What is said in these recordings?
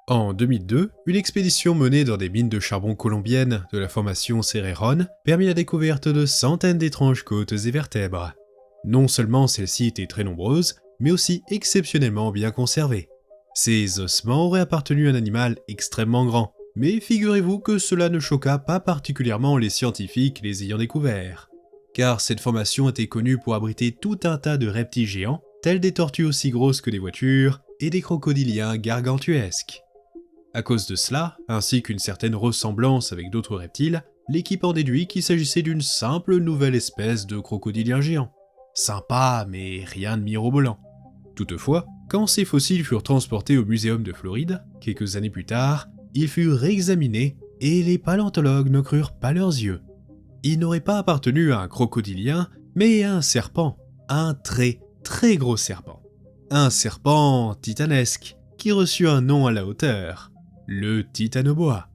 En 2002, une expédition menée dans des mines de charbon colombiennes de la formation Cerrejón permit la découverte de centaines d'étranges côtes et vertèbres. Non seulement celles-ci étaient très nombreuses, mais aussi exceptionnellement bien conservées. Ces ossements auraient appartenu à un animal extrêmement grand, mais figurez-vous que cela ne choqua pas particulièrement les scientifiques les ayant découverts. Car cette formation était connue pour abriter tout un tas de reptiles géants, tels des tortues aussi grosses que des voitures, et des crocodiliens gargantuesques. À cause de cela, ainsi qu'une certaine ressemblance avec d'autres reptiles, l'équipe en déduit qu'il s'agissait d'une simple nouvelle espèce de crocodilien géant. Sympa, mais rien de mirobolant. Toutefois, quand ces fossiles furent transportés au Muséum de Floride, quelques années plus tard, ils furent réexaminés et les paléontologues ne crurent pas leurs yeux. Ils n'auraient pas appartenu à un crocodilien, mais à un serpent, un très très gros serpent. Un serpent titanesque, qui reçut un nom à la hauteur, le Titanoboa.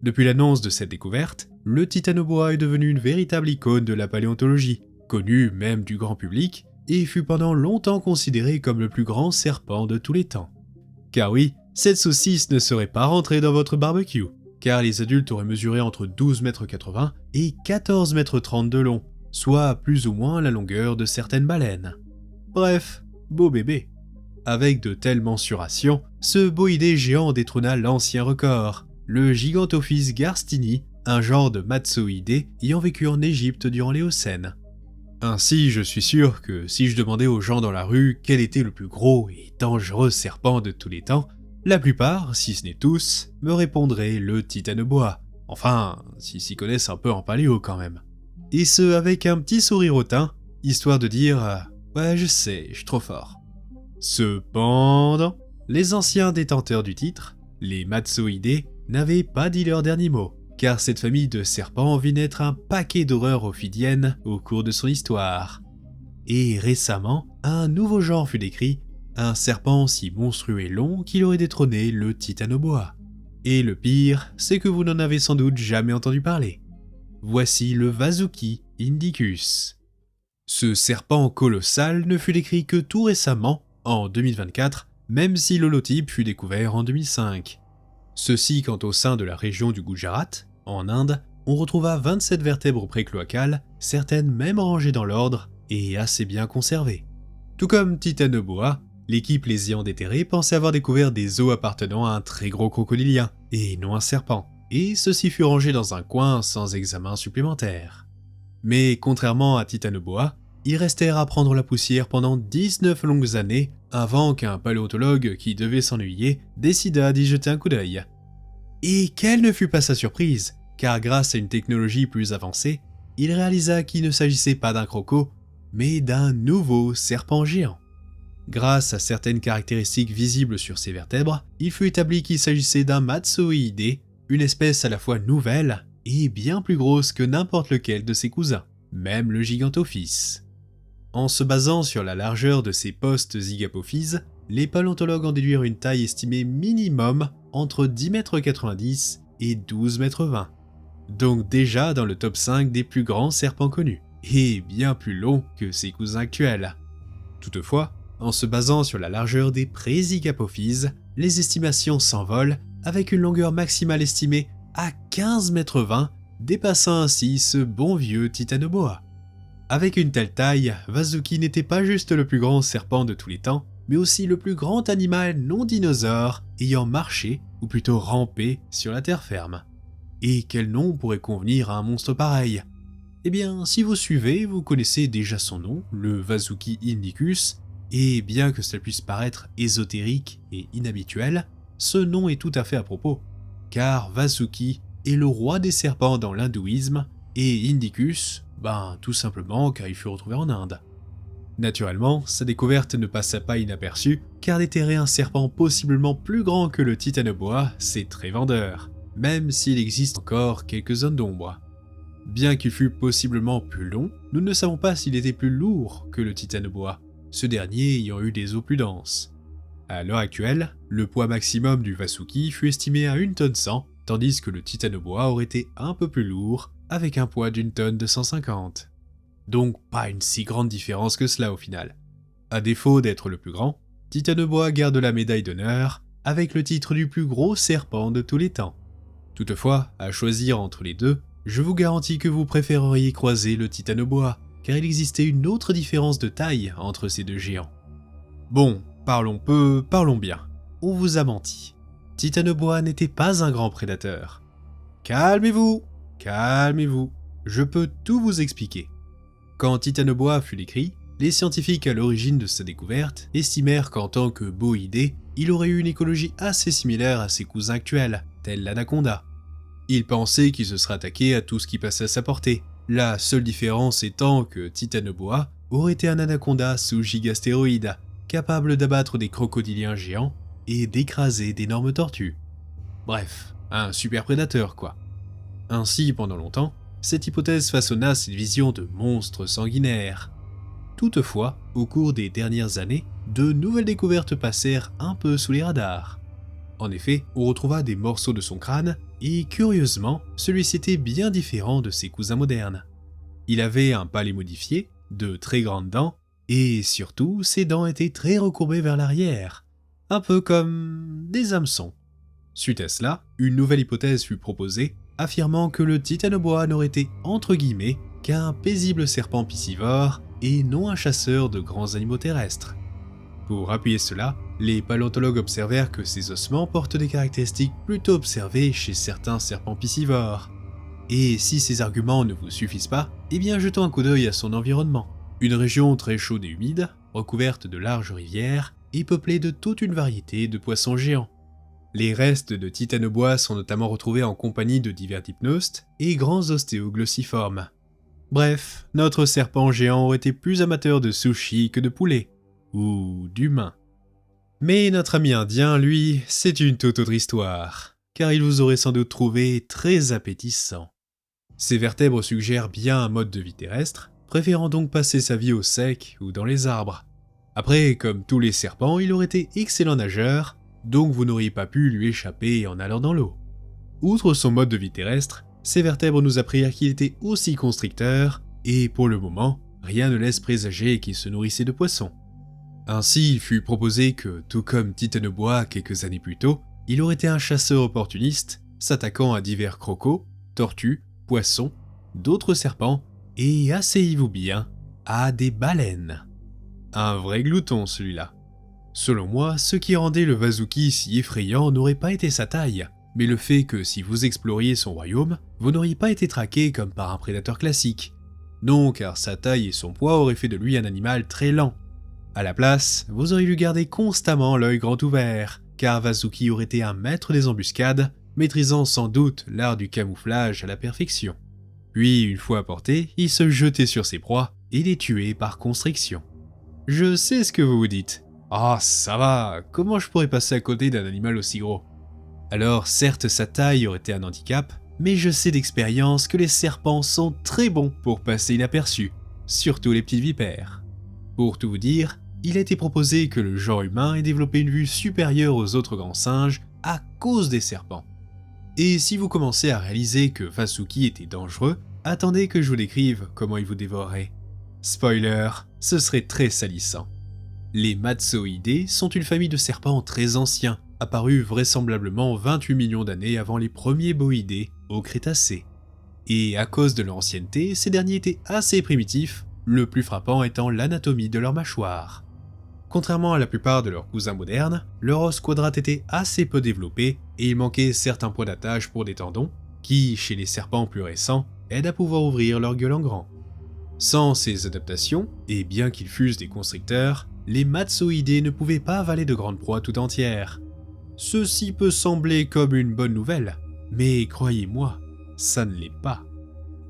Depuis l'annonce de cette découverte, le Titanoboa est devenu une véritable icône de la paléontologie, connu même du grand public, et fut pendant longtemps considéré comme le plus grand serpent de tous les temps. Car oui, cette saucisse ne serait pas rentrée dans votre barbecue, car les adultes auraient mesuré entre 12,80 m et 14,30 m de long, soit plus ou moins la longueur de certaines baleines. Bref, beau bébé. Avec de telles mensurations, ce boïdé géant détrôna l'ancien record, le Gigantophis garstini, un genre de matsoïdé ayant vécu en Égypte durant l'Éocène. Ainsi, je suis sûr que si je demandais aux gens dans la rue quel était le plus gros et dangereux serpent de tous les temps, la plupart, si ce n'est tous, me répondraient le Titanoboa. Enfin, s'ils s'y connaissent un peu en paléo quand même. Et ce, avec un petit sourire hautain, histoire de dire « Ouais, je sais, je suis trop fort ». Cependant, les anciens détenteurs du titre, les Matsoïdés, n'avaient pas dit leur dernier mot, car cette famille de serpents vit naître un paquet d'horreurs ophidiennes au cours de son histoire. Et récemment, un nouveau genre fut décrit, un serpent si monstrueux et long qu'il aurait détrôné le Titanoboa. Et le pire, c'est que vous n'en avez sans doute jamais entendu parler. Voici le Vasuki indicus. Ce serpent colossal ne fut décrit que tout récemment, en 2024, même si l'holotype fut découvert en 2005. Ceci quand au sein de la région du Gujarat, en Inde, on retrouva 27 vertèbres précloacales, certaines même rangées dans l'ordre et assez bien conservées. Tout comme Titanoboa, l'équipe les ayant déterrés pensait avoir découvert des os appartenant à un très gros crocodilien, et non un serpent, et ceci fut rangé dans un coin sans examen supplémentaire. Mais contrairement à Titanoboa, ils restèrent à prendre la poussière pendant 19 longues années avant qu'un paléontologue qui devait s'ennuyer décida d'y jeter un coup d'œil. Et quelle ne fut pas sa surprise, car grâce à une technologie plus avancée, il réalisa qu'il ne s'agissait pas d'un croco, mais d'un nouveau serpent géant. Grâce à certaines caractéristiques visibles sur ses vertèbres, il fut établi qu'il s'agissait d'un Matsoïdé, une espèce à la fois nouvelle et bien plus grosse que n'importe lequel de ses cousins, même le Gigantophis. En se basant sur la largeur de ses post-zygapophyses, les paléontologues en déduirent une taille estimée minimum entre 10,90 m et 12,20 m. Donc déjà dans le top 5 des plus grands serpents connus, et bien plus long que ses cousins actuels. Toutefois, en se basant sur la largeur des pré-zygapophyses, les estimations s'envolent avec une longueur maximale estimée à 15,20 m, dépassant ainsi ce bon vieux Titanoboa. Avec une telle taille, Vasuki n'était pas juste le plus grand serpent de tous les temps, mais aussi le plus grand animal non dinosaure ayant marché, ou plutôt rampé, sur la terre ferme. Et quel nom pourrait convenir à un monstre pareil ? Eh bien, si vous suivez, vous connaissez déjà son nom, le Vasuki indicus, et bien que cela puisse paraître ésotérique et inhabituel, ce nom est tout à fait à propos, car Vasuki est le roi des serpents dans l'hindouisme, et Indicus, tout simplement car il fut retrouvé en Inde. Naturellement, sa découverte ne passa pas inaperçue, car déterrer un serpent possiblement plus grand que le Titanoboa, c'est très vendeur, même s'il existe encore quelques zones d'ombre. Bien qu'il fût possiblement plus long, nous ne savons pas s'il était plus lourd que le Titanoboa, ce dernier ayant eu des os plus denses. À l'heure actuelle, le poids maximum du Vasuki fut estimé à 1 tonne 100, tandis que le Titanoboa aurait été un peu plus lourd, avec un poids d'1 tonne 250. Donc pas une si grande différence que cela au final. À défaut d'être le plus grand, Titanoboa garde la médaille d'honneur, avec le titre du plus gros serpent de tous les temps. Toutefois, à choisir entre les deux, je vous garantis que vous préféreriez croiser le titanoboa, car il existait une autre différence de taille entre ces deux géants. Bon, parlons peu, parlons bien. On vous a menti. Titanoboa n'était pas un grand prédateur. Calmez-vous, calmez-vous, je peux tout vous expliquer. Quand Titanoboa fut décrit, les scientifiques à l'origine de sa découverte estimèrent qu'en tant que boïdé, il aurait eu une écologie assez similaire à ses cousins actuels, tels l'anaconda. Ils pensaient qu'il se serait attaqué à tout ce qui passait à sa portée, la seule différence étant que Titanoboa aurait été un anaconda sous gigastéroïdes, capable d'abattre des crocodiliens géants et d'écraser d'énormes tortues. Bref, un super prédateur quoi. Ainsi, pendant longtemps, cette hypothèse façonna cette vision de monstre sanguinaire. Toutefois, au cours des dernières années, de nouvelles découvertes passèrent un peu sous les radars. En effet, on retrouva des morceaux de son crâne, et curieusement, celui-ci était bien différent de ses cousins modernes. Il avait un palais modifié, de très grandes dents, et surtout, ses dents étaient très recourbées vers l'arrière, un peu comme des hameçons. Suite à cela, une nouvelle hypothèse fut proposée, affirmant que le titanoboa n'aurait été, entre guillemets, qu'un paisible serpent piscivore et non un chasseur de grands animaux terrestres. Pour appuyer cela, les paléontologues observèrent que ces ossements portent des caractéristiques plutôt observées chez certains serpents piscivores. Et si ces arguments ne vous suffisent pas, eh bien jetons un coup d'œil à son environnement. Une région très chaude et humide, recouverte de larges rivières, et peuplée de toute une variété de poissons géants. Les restes de titanoboa sont notamment retrouvés en compagnie de divers dipnostes et grands ostéoglossiformes. Bref, notre serpent géant aurait été plus amateur de sushi que de poulet, ou d'humains. Mais notre ami indien, lui, c'est une toute autre histoire, car il vous aurait sans doute trouvé très appétissant. Ses vertèbres suggèrent bien un mode de vie terrestre, préférant donc passer sa vie au sec ou dans les arbres. Après, comme tous les serpents, il aurait été excellent nageur, donc vous n'auriez pas pu lui échapper en allant dans l'eau. Outre son mode de vie terrestre, ses vertèbres nous apprirent qu'il était aussi constricteur, et pour le moment, rien ne laisse présager qu'il se nourrissait de poissons. Ainsi, il fut proposé que, tout comme Titanoboa quelques années plus tôt, il aurait été un chasseur opportuniste, s'attaquant à divers crocos, tortues, poissons, d'autres serpents, et asseyez-vous bien, à des baleines. Un vrai glouton celui-là. Selon moi, ce qui rendait le Vasuki si effrayant n'aurait pas été sa taille, mais le fait que si vous exploriez son royaume, vous n'auriez pas été traqué comme par un prédateur classique. Non, car sa taille et son poids auraient fait de lui un animal très lent. À la place, vous auriez dû garder constamment l'œil grand ouvert, car Vasuki aurait été un maître des embuscades, maîtrisant sans doute l'art du camouflage à la perfection. Puis, une fois à portée, il se jetait sur ses proies et les tuait par constriction. Je sais ce que vous vous dites. Ah, ça va, comment je pourrais passer à côté d'un animal aussi gros? Alors, certes, sa taille aurait été un handicap, mais je sais d'expérience que les serpents sont très bons pour passer inaperçus, surtout les petites vipères. Pour tout vous dire, il a été proposé que le genre humain ait développé une vue supérieure aux autres grands singes à cause des serpents. Et si vous commencez à réaliser que Vasuki était dangereux, attendez que je vous décrive comment il vous dévorerait. Spoiler, ce serait très salissant. Les Matsoidés sont une famille de serpents très anciens, apparus vraisemblablement 28 millions d'années avant les premiers boïdés au Crétacé. Et à cause de leur ancienneté, ces derniers étaient assez primitifs, le plus frappant étant l'anatomie de leur mâchoire. Contrairement à la plupart de leurs cousins modernes, leur os quadrate était assez peu développé et il manquait certains points d'attache pour des tendons, qui, chez les serpents plus récents, aident à pouvoir ouvrir leur gueule en grand. Sans ces adaptations, et bien qu'ils fussent des constricteurs, les Matsoidés ne pouvaient pas avaler de grandes proies tout entières. Ceci peut sembler comme une bonne nouvelle, mais croyez-moi, ça ne l'est pas.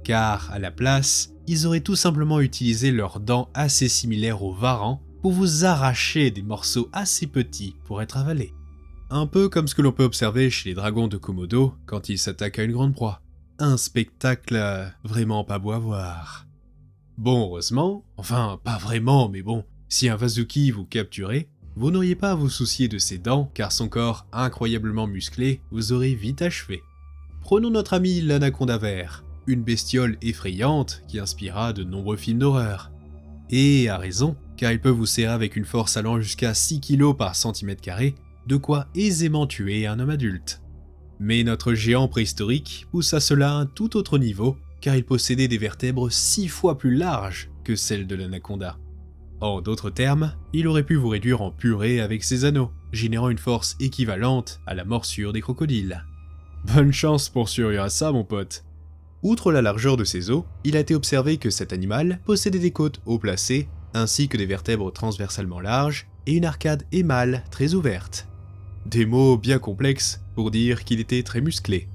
Car, à la place, ils auraient tout simplement utilisé leurs dents assez similaires aux varans pour vous arracher des morceaux assez petits pour être avalés. Un peu comme ce que l'on peut observer chez les dragons de Komodo quand ils s'attaquent à une grande proie. Un spectacle vraiment pas beau à voir. Bon, heureusement, enfin pas vraiment, mais bon, si un Vasuki vous capturait, vous n'auriez pas à vous soucier de ses dents car son corps incroyablement musclé vous aurait vite achevé. Prenons notre ami l'anaconda vert, une bestiole effrayante qui inspira de nombreux films d'horreur. Et à raison, car il peut vous serrer avec une force allant jusqu'à 6 kg par cm², de quoi aisément tuer un homme adulte. Mais notre géant préhistorique poussa cela à un tout autre niveau, car il possédait des vertèbres 6 fois plus larges que celles de l'anaconda. En d'autres termes, il aurait pu vous réduire en purée avec ses anneaux, générant une force équivalente à la morsure des crocodiles. Bonne chance pour survivre à ça, mon pote. Outre la largeur de ses os, il a été observé que cet animal possédait des côtes haut placées, ainsi que des vertèbres transversalement larges et une arcade émale très ouverte. Des mots bien complexes pour dire qu'il était très musclé.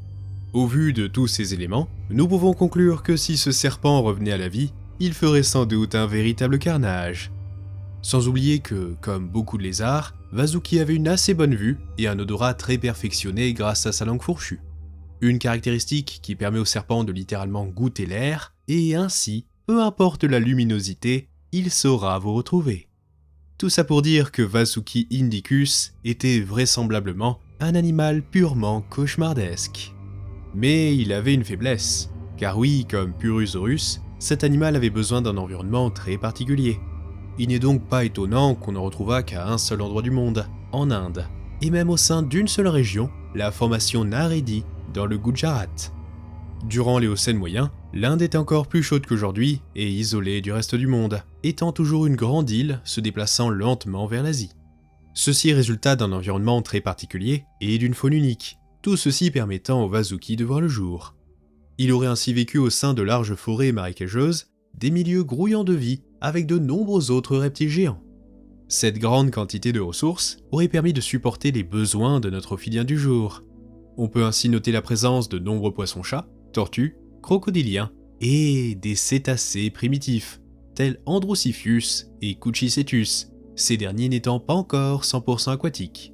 Au vu de tous ces éléments, nous pouvons conclure que si ce serpent revenait à la vie, il ferait sans doute un véritable carnage. Sans oublier que, comme beaucoup de lézards, Vasuki avait une assez bonne vue et un odorat très perfectionné grâce à sa langue fourchue. Une caractéristique qui permet au serpent de littéralement goûter l'air, et ainsi, peu importe la luminosité, il saura vous retrouver. Tout ça pour dire que Vasuki indicus était vraisemblablement un animal purement cauchemardesque. Mais il avait une faiblesse, car oui, comme Purusaurus, cet animal avait besoin d'un environnement très particulier. Il n'est donc pas étonnant qu'on ne retrouvât qu'à un seul endroit du monde, en Inde, et même au sein d'une seule région, la formation Naredi, dans le Gujarat. Durant l'Éocène moyen, l'Inde était encore plus chaude qu'aujourd'hui et isolée du reste du monde, étant toujours une grande île se déplaçant lentement vers l'Asie. Ceci résulta d'un environnement très particulier et d'une faune unique, tout ceci permettant au Vasuki de voir le jour. Il aurait ainsi vécu au sein de larges forêts marécageuses, des milieux grouillants de vie avec de nombreux autres reptiles géants. Cette grande quantité de ressources aurait permis de supporter les besoins de notre ophidien du jour. On peut ainsi noter la présence de nombreux poissons-chats, tortues, crocodiliens et des cétacés primitifs, tels Androsiphius et Cuchicetus, ces derniers n'étant pas encore 100% aquatiques.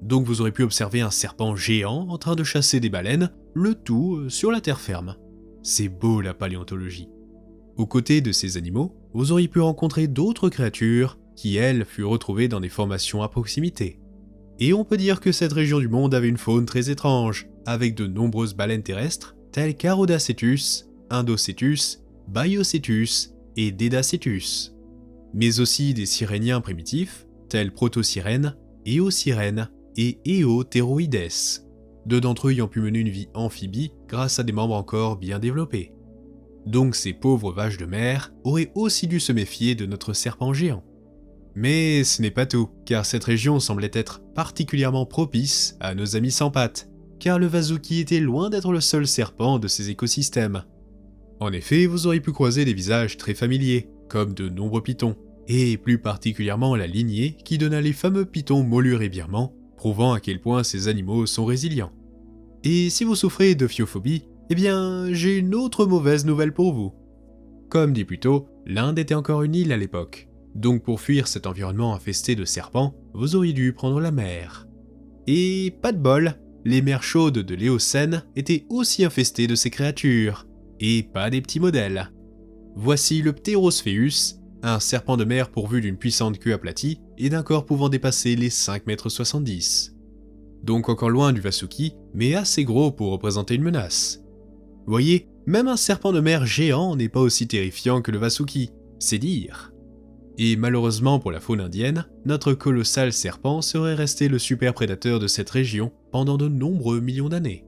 Donc vous aurez pu observer un serpent géant en train de chasser des baleines, le tout sur la terre ferme. C'est beau la paléontologie. Aux côtés de ces animaux, vous auriez pu rencontrer d'autres créatures qui, elles, furent retrouvées dans des formations à proximité. Et on peut dire que cette région du monde avait une faune très étrange, avec de nombreuses baleines terrestres, telles qu'Arodacetus, Indocetus, Biocetus et Dedacetus. Mais aussi des siréniens primitifs, tels Protosirènes, Éosirènes et Éotéroïdes, deux d'entre eux ayant pu mener une vie amphibie grâce à des membres encore bien développés. Donc ces pauvres vaches de mer auraient aussi dû se méfier de notre serpent géant. Mais ce n'est pas tout, car cette région semblait être particulièrement propice à nos amis sans pattes, car le Vasuki était loin d'être le seul serpent de ces écosystèmes. En effet, vous auriez pu croiser des visages très familiers, comme de nombreux pythons, et plus particulièrement la lignée qui donna les fameux pythons mollures et birmans, prouvant à quel point ces animaux sont résilients. Et si vous souffrez de phiophobie, eh bien, j'ai une autre mauvaise nouvelle pour vous. Comme dit plus tôt, l'Inde était encore une île à l'époque, donc pour fuir cet environnement infesté de serpents, vous auriez dû prendre la mer. Et pas de bol, les mers chaudes de l'Éocène étaient aussi infestées de ces créatures, et pas des petits modèles. Voici le Pterospheus, un serpent de mer pourvu d'une puissante queue aplatie et d'un corps pouvant dépasser les 5,70 m. Donc encore loin du Vasuki, mais assez gros pour représenter une menace. Voyez, même un serpent de mer géant n'est pas aussi terrifiant que le Vasuki, c'est dire. Et malheureusement pour la faune indienne, notre colossal serpent serait resté le super prédateur de cette région pendant de nombreux millions d'années.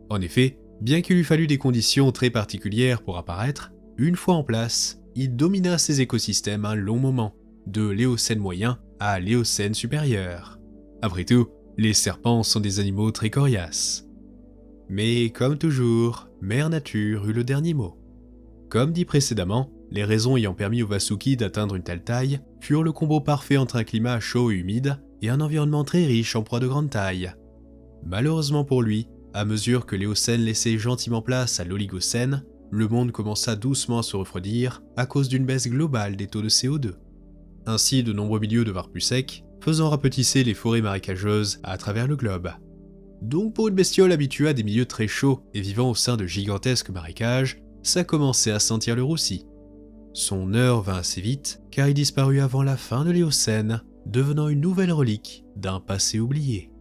En effet, bien qu'il lui fallut des conditions très particulières pour apparaître, une fois en place, il domina ces écosystèmes un long moment, de l'Éocène moyen à l'Éocène supérieur. Après tout, les serpents sont des animaux très coriaces. Mais comme toujours, Mère Nature eut le dernier mot. Comme dit précédemment, les raisons ayant permis au Vasuki d'atteindre une telle taille furent le combo parfait entre un climat chaud et humide et un environnement très riche en proies de grande taille. Malheureusement pour lui, à mesure que l'Éocène laissait gentiment place à l'Oligocène, le monde commença doucement à se refroidir à cause d'une baisse globale des taux de CO2. Ainsi, de nombreux milieux devinrent plus secs, faisant rapetisser les forêts marécageuses à travers le globe. Donc pour une bestiole habituée à des milieux très chauds et vivant au sein de gigantesques marécages, ça commençait à sentir le roussi. Son heure vint assez vite, car il disparut avant la fin de l'Éocène, devenant une nouvelle relique d'un passé oublié.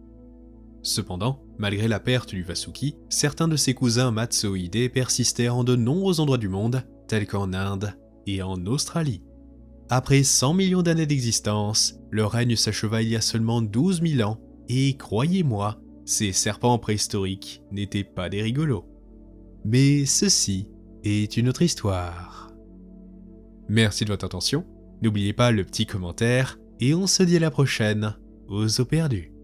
Cependant, malgré la perte du Vasuki, certains de ses cousins Matsoïdés persistèrent en de nombreux endroits du monde, tels qu'en Inde et en Australie. Après 100 millions d'années d'existence, leur règne s'acheva il y a seulement 12 000 ans, Et croyez-moi, ces serpents préhistoriques n'étaient pas des rigolos. Mais ceci est une autre histoire. Merci de votre attention, n'oubliez pas le petit commentaire, et on se dit à la prochaine aux eaux perdues.